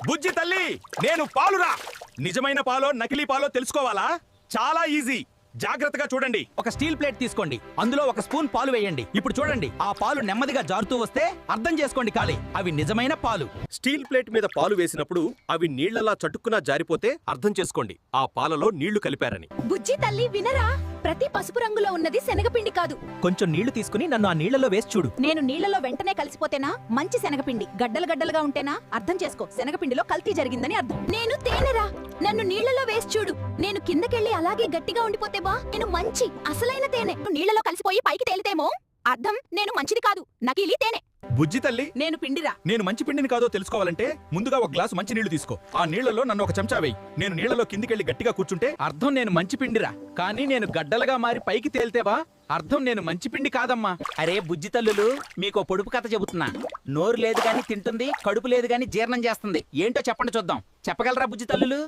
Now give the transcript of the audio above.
బుజ్జి తల్లి నేను పాలురా. నిజమైన పాలో నకిలీ పాలో తెలుసుకోవాలా? చాలా ఈజీ. జాగ్రత్తగా చూడండి. ఒక స్టీల్ ప్లేట్ తీసుకోండి, అందులో ఒక స్పూన్ పాలు వేయండి. ఇప్పుడు చూడండి, ఆ పాలు నెమ్మదిగా జారుతూ వస్తే అర్థం చేసుకోండి ఖాళీ అవి నిజమైన పాలు. స్టీల్ ప్లేట్ మీద పాలు వేసినప్పుడు అవి నీళ్లలా చటుక్కున జారిపోతే అర్థం చేసుకోండి ఆ పాలలో నీళ్లు కలిపారని. బుజ్జి తల్లి వినరా, ప్రతి పసుపు రంగులో ఉన్నది శనగపిండి కాదు. కొంచెం నీళ్లు తీసుకుని నన్ను ఆ నీళ్లలో వేసి చూడు. నేను నీళ్లలో వెంటనే కలిసిపోతేనా మంచి శనగపిండి, గడ్డలు గడ్డలుగా ఉంటేనా అర్థం చేసుకో శనగపిండిలో కల్తీ జరిగిందని అర్థం. నేను తేనెరా, నన్ను నీళ్లలో వేసి చూడు. నేను కిందకెళ్ళి అలాగే గట్టిగా ఉండిపోతే బా నేను మంచి అసలైన తేనె. నీళ్లలో కలిసిపోయి పైకి తేలితేమో అర్థం నేను మంచిది కాదు, నకిలీ తేనె. బుజ్జి తల్లి నేను పిండిరా. నేను మంచి పిండిని కాదో తెలుసుకోవాలంటే ముందుగా ఒక గ్లాసు మంచి నీళ్లు తీసుకో. ఆ నీళ్లలో నన్ను ఒక చెంచా వేయి. నేను నీళ్లలో కిందికెళ్ళి గట్టిగా కూర్చుంటే అర్థం నేను మంచి పిండిరా, కానీ నేను గడ్డలుగా మారి పైకి తేలితేవా అర్థం నేను మంచి పిండి కాదమ్మా. అరే బుజ్జి తల్లులు, మీకో పొడుపు కథ చెబుతున్నా. నోరు లేదు గాని తింటుంది, కడుపు లేదు గాని జీర్ణం చేస్తుంది. ఏంటో చెప్పండి చూద్దాం. చెప్పగలరా బుజ్జి తల్లులు?